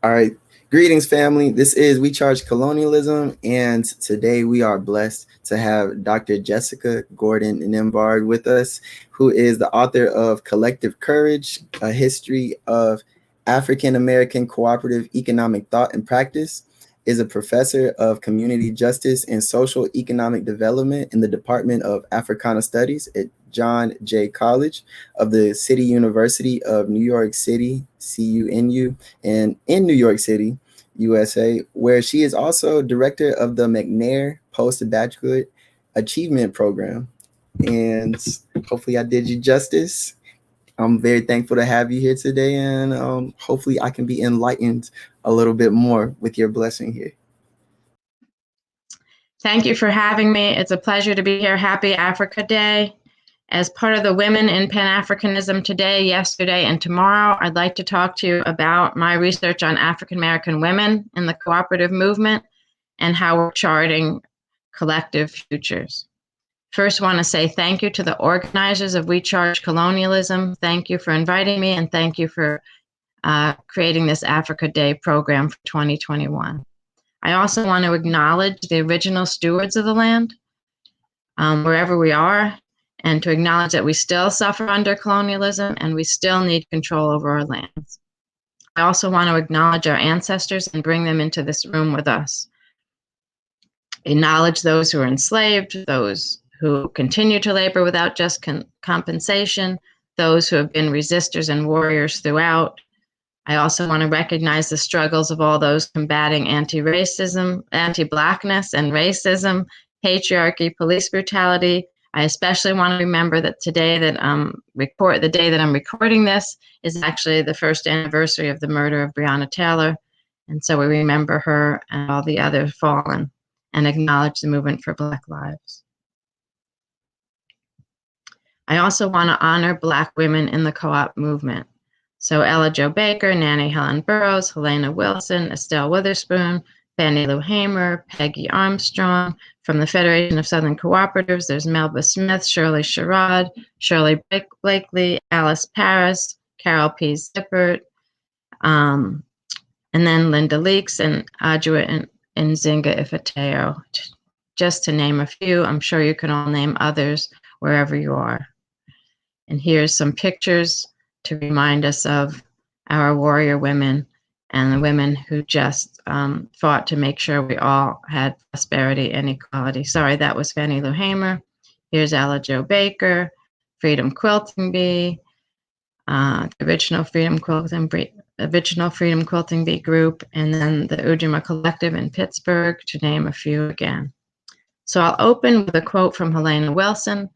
All right. Greetings, family. This is We Charge Colonialism, and today we are blessed to have Dr. Jessica Gordon-Nembhard with us, who is the author of Collective Courage, A History of African American Cooperative Economic Thought and Practice, is a professor of community justice and social economic development in the Department of Africana Studies at John Jay College of the City University of New York City, CUNU, and in New York City, USA, where she is also director of the McNair Postgraduate Achievement Program. And hopefully I did you justice. I'm very thankful to have you here today, and hopefully I can be enlightened a little bit more with your blessing here. Thank you for having me. It's a pleasure to be here. Happy Africa Day. As part of the Women in Pan-Africanism today, yesterday, and tomorrow, I'd like to talk to you about my research on African American women in the cooperative movement and how we're charting collective futures. First, want to say thank you to the organizers of We Charge Colonialism. Thank you for inviting me, and thank you for creating this Africa Day program for 2021. I also want to acknowledge the original stewards of the land, wherever we are, and to acknowledge that we still suffer under colonialism and we still need control over our lands. I also want to acknowledge our ancestors and bring them into this room with us. Acknowledge those who are enslaved, those who continue to labor without just compensation, those who have been resistors and warriors throughout. I also want to recognize the struggles of all those combating anti-racism, anti-Blackness and racism, patriarchy, police brutality. I especially want to remember that today that the day that I'm recording this is actually the first anniversary of the murder of Breonna Taylor. And so we remember her and all the other fallen and acknowledge the movement for Black lives. I also want to honor Black women in the co-op movement. So Ella Jo Baker, Nannie Helen Burroughs, Helena Wilson, Estelle Witherspoon, Fannie Lou Hamer, Peggy Armstrong. From the Federation of Southern Cooperatives, there's Melba Smith, Shirley Sherrod, Shirley Blakely, Alice Paris, Carol P. Zippert, and then Linda Leaks and Adjua Nzinga Ifateo, just to name a few. I'm sure you can all name others wherever you are. And here's some pictures to remind us of our warrior women and the women who just fought to make sure we all had prosperity and equality. Sorry, that was Fannie Lou Hamer. Here's Ella Jo Baker, Freedom Quilting Bee, the original Freedom Quilting Bee group, and then the Ujima Collective in Pittsburgh, to name a few again. So I'll open with a quote from Helena Wilson,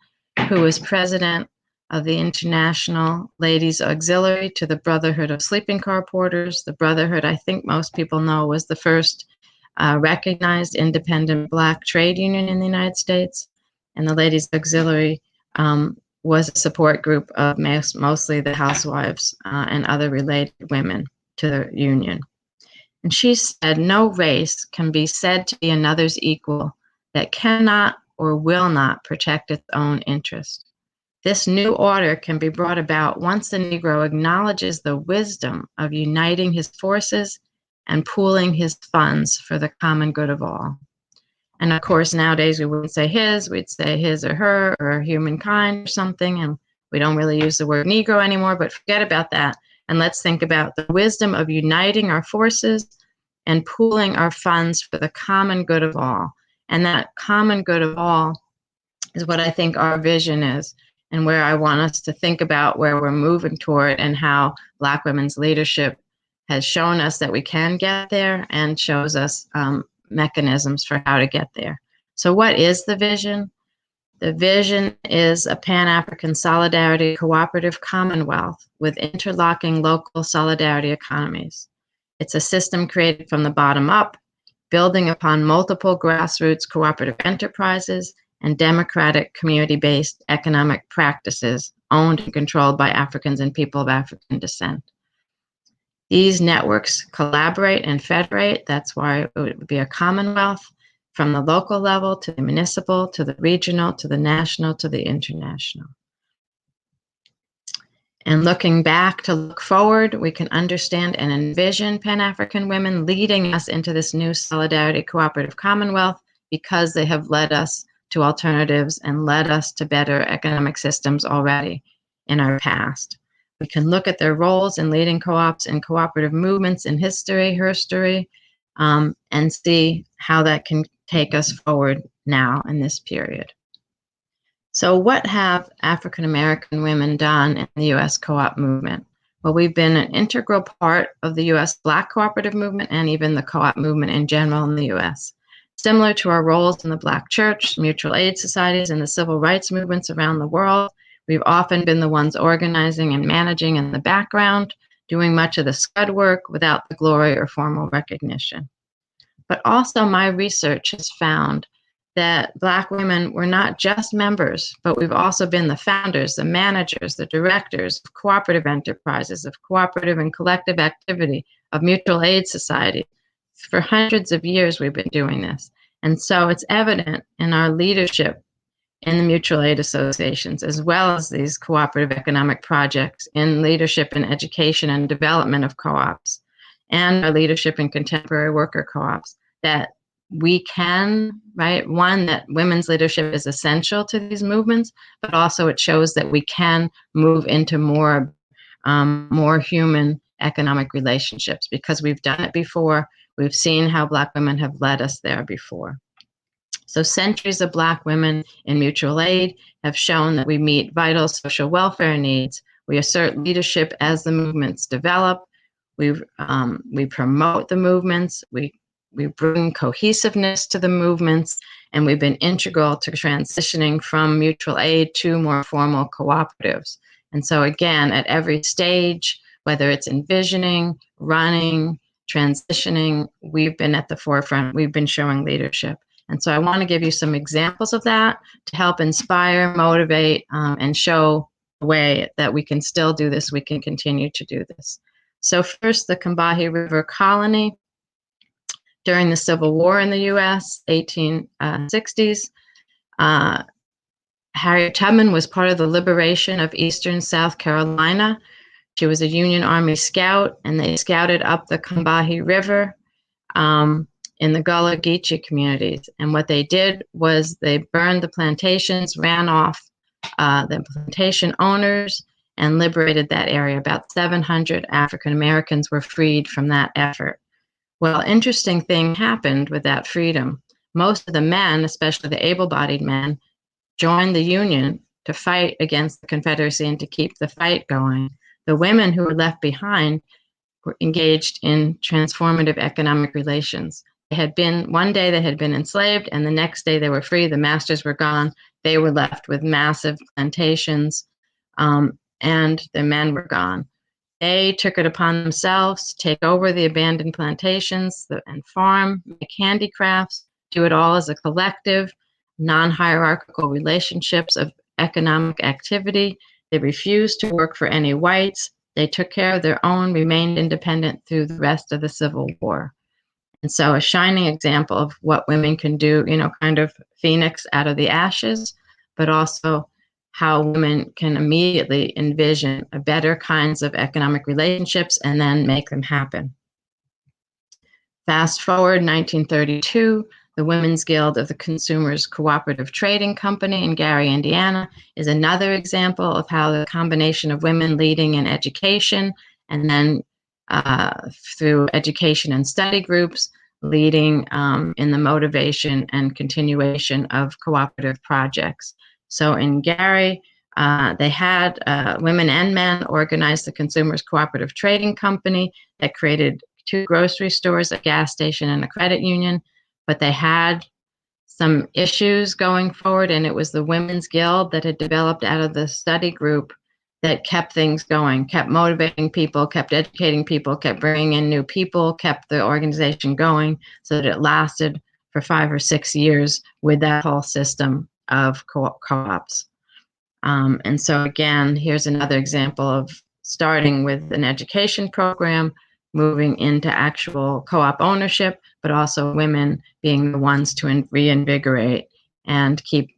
who was president of the International Ladies Auxiliary to the Brotherhood of Sleeping Car Porters. The Brotherhood, I think most people know, was the first recognized independent Black trade union in the United States. And the Ladies Auxiliary was a support group of mostly the housewives and other related women to the union. And she said, "No race can be said to be another's equal that cannot or will not protect its own interest. This new order can be brought about once the Negro acknowledges the wisdom of uniting his forces and pooling his funds for the common good of all." And of course, nowadays we wouldn't say his, we'd say his or her or humankind or something. And we don't really use the word Negro anymore, but forget about that. And let's think about the wisdom of uniting our forces and pooling our funds for the common good of all. And that common good of all is what I think our vision is, and where I want us to think about where we're moving toward and how Black women's leadership has shown us that we can get there and shows us mechanisms for how to get there. So what is the vision? The vision is a Pan-African solidarity cooperative commonwealth with interlocking local solidarity economies. It's a system created from the bottom up, building upon multiple grassroots cooperative enterprises and democratic community-based economic practices owned and controlled by Africans and people of African descent. These networks collaborate and federate. That's why it would be a commonwealth, from the local level to the municipal, to the regional, to the national, to the international. And looking back to look forward, we can understand and envision Pan-African women leading us into this new solidarity cooperative commonwealth because they have led us to alternatives and led us to better economic systems already in our past. We can look at their roles in leading co-ops and cooperative movements in herstory, and see how that can take us forward now in this period. So what have African American women done in the U.S. co-op movement? Well, we've been an integral part of the U.S. Black cooperative movement and even the co-op movement in general in the U.S. Similar to our roles in the Black church, mutual aid societies, and the civil rights movements around the world, we've often been the ones organizing and managing in the background, doing much of the scud work without the glory or formal recognition. But also my research has found that Black women were not just members, but we've also been the founders, the managers, the directors of cooperative enterprises, of cooperative and collective activity, of mutual aid society. For hundreds of years, we've been doing this. And so it's evident in our leadership in the mutual aid associations, as well as these cooperative economic projects, in leadership in education and development of co-ops, and our leadership in contemporary worker co-ops, that we can, right? One, that women's leadership is essential to these movements, but also it shows that we can move into more human economic relationships because we've done it before. We've seen how Black women have led us there before. So centuries of Black women in mutual aid have shown that we meet vital social welfare needs. We assert leadership as the movements develop. We promote the movements. We bring cohesiveness to the movements, and we've been integral to transitioning from mutual aid to more formal cooperatives. And so again, at every stage, whether it's envisioning, running, transitioning, we've been at the forefront. We've been showing leadership. And so I want to give you some examples of that to help inspire, motivate, and show the way that we can still do this. We can continue to do this. So first, the Combahee River Colony. During the Civil War in the U.S., 1860s, Harriet Tubman was part of the liberation of eastern South Carolina. She was a Union Army scout, and they scouted up the Combahee River in the Gullah Geechee communities. And what they did was they burned the plantations, ran off the plantation owners, and liberated that area. About 700 African Americans were freed from that effort. Well, interesting thing happened with that freedom. Most of the men, especially the able-bodied men, joined the Union to fight against the Confederacy and to keep the fight going. The women who were left behind were engaged in transformative economic relations. One day they had been enslaved, and the next day they were free. The masters were gone. They were left with massive plantations, and the men were gone. They took it upon themselves to take over the abandoned plantations and farm, make handicrafts, do it all as a collective, non-hierarchical relationships of economic activity. They refused to work for any whites. They took care of their own, remained independent through the rest of the Civil War. And so a shining example of what women can do, kind of phoenix out of the ashes, but also how women can immediately envision a better kinds of economic relationships and then make them happen. Fast forward 1932, the Women's Guild of the Consumers Cooperative Trading Company in Gary, Indiana, is another example of how the combination of women leading in education and then through education and study groups, leading in the motivation and continuation of cooperative projects. So in Gary, they had women and men organize the Consumers Cooperative Trading Company that created 2 grocery stores, a gas station, and a credit union. But they had some issues going forward, and it was the Women's Guild that had developed out of the study group that kept things going, kept motivating people, kept educating people, kept bringing in new people, kept the organization going so that it lasted for 5 or 6 years with that whole system of co-ops. And so again, here's another example of starting with an education program, moving into actual co-op ownership, but also women being the ones to reinvigorate and keep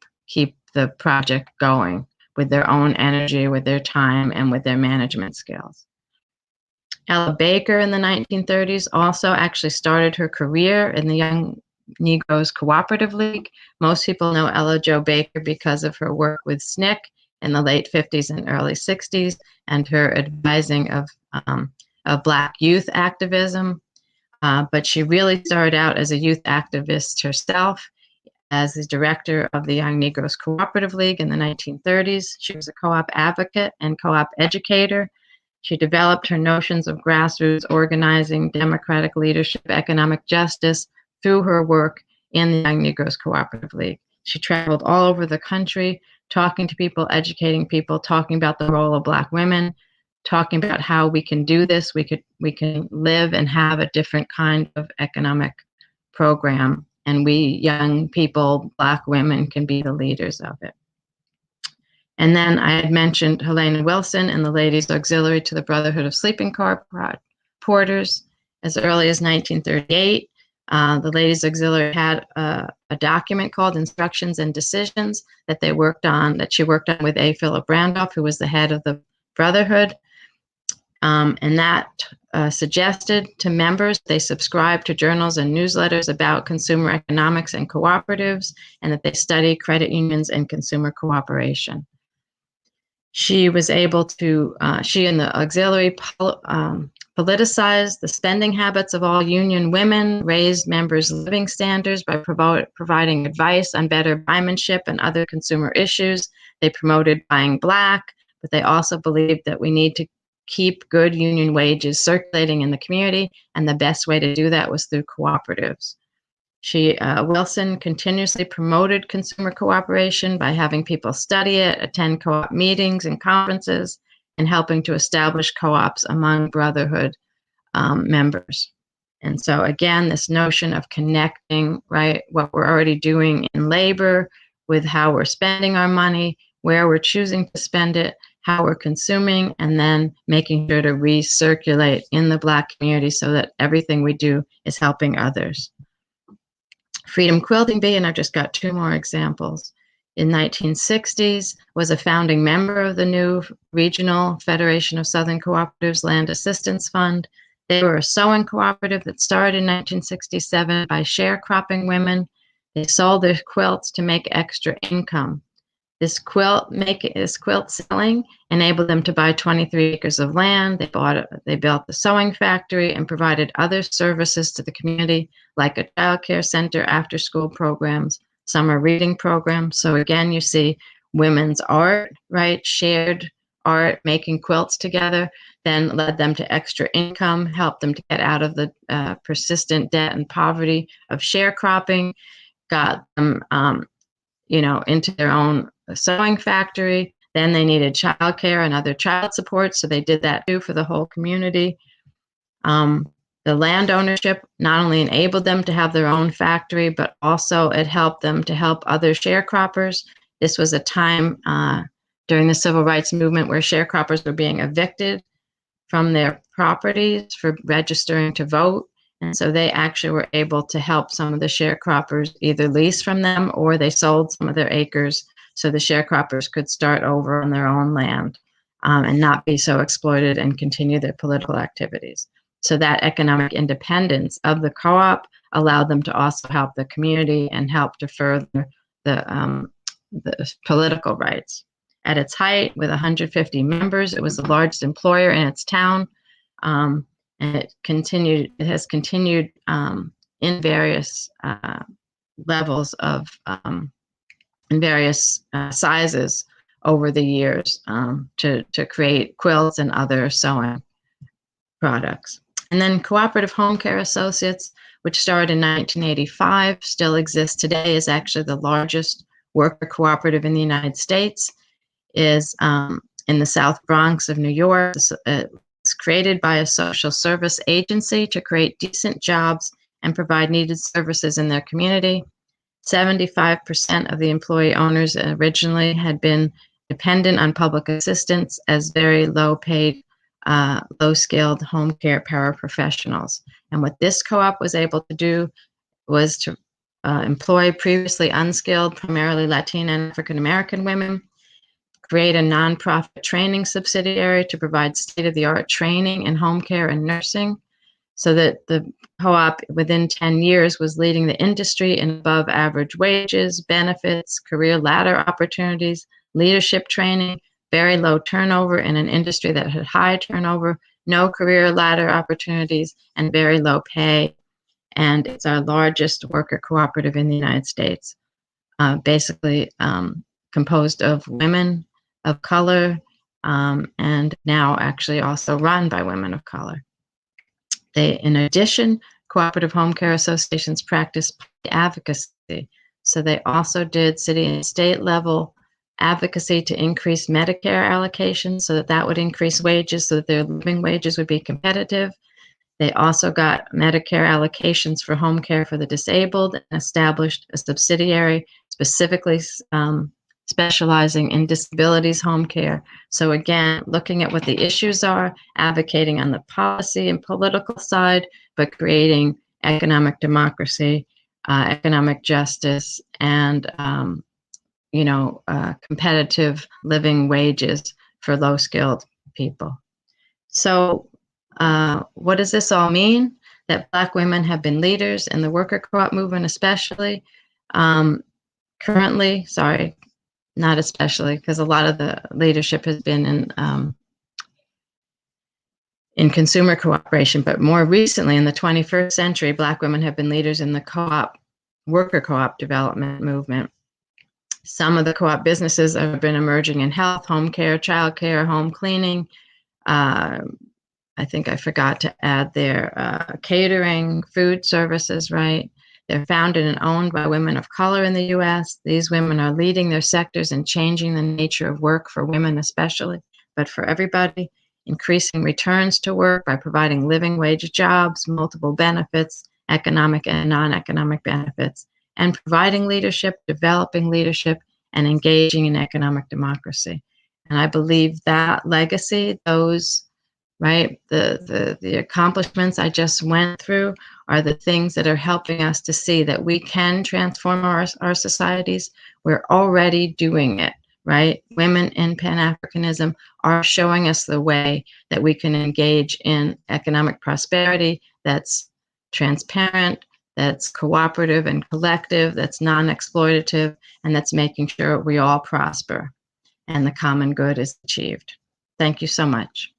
the project going with their own energy, with their time, and with their management skills. Ella Baker in the 1930s also actually started her career in the Young Negroes Cooperative League. Most people know Ella Jo Baker because of her work with SNCC in the late 50s and early 60s and her advising of Black youth activism. But she really started out as a youth activist herself as the director of the Young Negroes Cooperative League in the 1930s. She was a co-op advocate and co-op educator. She developed her notions of grassroots organizing, democratic leadership, economic justice through her work in the Young Negroes Cooperative League. She traveled all over the country, talking to people, educating people, talking about the role of Black women, talking about how we can do this. We can live and have a different kind of economic program, and we young people, Black women, can be the leaders of it. And then I had mentioned Helena Wilson and the Ladies Auxiliary to the Brotherhood of Sleeping Car Porters as early as 1938. The Ladies Auxiliary had a document called Instructions and Decisions that she worked on with A. Philip Randolph, who was the head of the Brotherhood. And that suggested to members they subscribe to journals and newsletters about consumer economics and cooperatives, and that they study credit unions and consumer cooperation. She was able to, she and the auxiliary politicized the spending habits of all union women, raised members' living standards by providing advice on better buymanship and other consumer issues. They promoted buying Black, but they also believed that we need to keep good union wages circulating in the community, and the best way to do that was through cooperatives. Wilson continuously promoted consumer cooperation by having people study it, attend co-op meetings and conferences, and helping to establish co-ops among Brotherhood members. And so again, this notion of connecting, right, what we're already doing in labor with how we're spending our money, where we're choosing to spend it, how we're consuming, and then making sure to recirculate in the Black community so that everything we do is helping others. Freedom Quilting Bee, and I've just got two more examples, in 1960s was a founding member of the new Regional Federation of Southern Cooperatives Land Assistance Fund. They were a sewing cooperative that started in 1967 by sharecropping women. They sold their quilts to make extra income. This quilt selling enabled them to buy 23 acres of land. They built the sewing factory and provided other services to the community, like a child care center, after-school programs, summer reading programs. So again, you see women's art, right? Shared art, making quilts together, then led them to extra income, helped them to get out of the persistent debt and poverty of sharecropping, got them into their own sewing factory. Then they needed childcare and other child support, so they did that too for the whole community. The land ownership not only enabled them to have their own factory, but also it helped them to help other sharecroppers. This was a time during the Civil Rights Movement where sharecroppers were being evicted from their properties for registering to vote. And so they actually were able to help some of the sharecroppers either lease from them or they sold some of their acres so the sharecroppers could start over on their own land and not be so exploited and continue their political activities. So that economic independence of the co-op allowed them to also help the community and help to further the political rights. At its height, with 150 members, it was the largest employer in its town. And it has continued in various levels of, in various sizes over the years to create quilts and other sewing products. And then Cooperative Home Care Associates, which started in 1985, still exists today, is actually the largest worker cooperative in the United States, is in the South Bronx of New York. It's created by a social service agency to create decent jobs and provide needed services in their community. 75% of the employee owners originally had been dependent on public assistance as very low-paid, low-skilled home care paraprofessionals. And what this co-op was able to do was to employ previously unskilled, primarily Latina and African-American women, create a nonprofit training subsidiary to provide state-of-the-art training in home care and nursing, so that the co-op within 10 years was leading the industry in above average wages, benefits, career ladder opportunities, leadership training, very low turnover in an industry that had high turnover, no career ladder opportunities, and very low pay. And it's our largest worker cooperative in the United States, basically composed of women of color, and now actually also run by women of color. In addition, cooperative home care associations practice advocacy. So they also did city and state level advocacy to increase Medicare allocations so that would increase wages so that their living wages would be competitive. They also got Medicare allocations for home care for the disabled and established a subsidiary specifically specializing in disabilities home care. So again, looking at what the issues are, advocating on the policy and political side, but creating economic democracy, economic justice, and competitive living wages for low-skilled people. So what does this all mean? That Black women have been leaders in the worker co-op movement, especially. Currently, sorry, not especially, because a lot of the leadership has been in consumer cooperation, but more recently in the 21st century, Black women have been leaders in the co-op, worker co-op development movement. Some of the co-op businesses have been emerging in health, home care, child care, home cleaning. I think I forgot to add there, catering, food services, right? They're founded and owned by women of color in the U.S. These women are leading their sectors and changing the nature of work for women especially, but for everybody, increasing returns to work by providing living wage jobs, multiple benefits, economic and non-economic benefits, and providing leadership, developing leadership, and engaging in economic democracy. And I believe that legacy, those right? The accomplishments I just went through are the things that are helping us to see that we can transform our societies. We're already doing it, right? Women in Pan-Africanism are showing us the way that we can engage in economic prosperity that's transparent, that's cooperative and collective, that's non-exploitative, and that's making sure we all prosper and the common good is achieved. Thank you so much.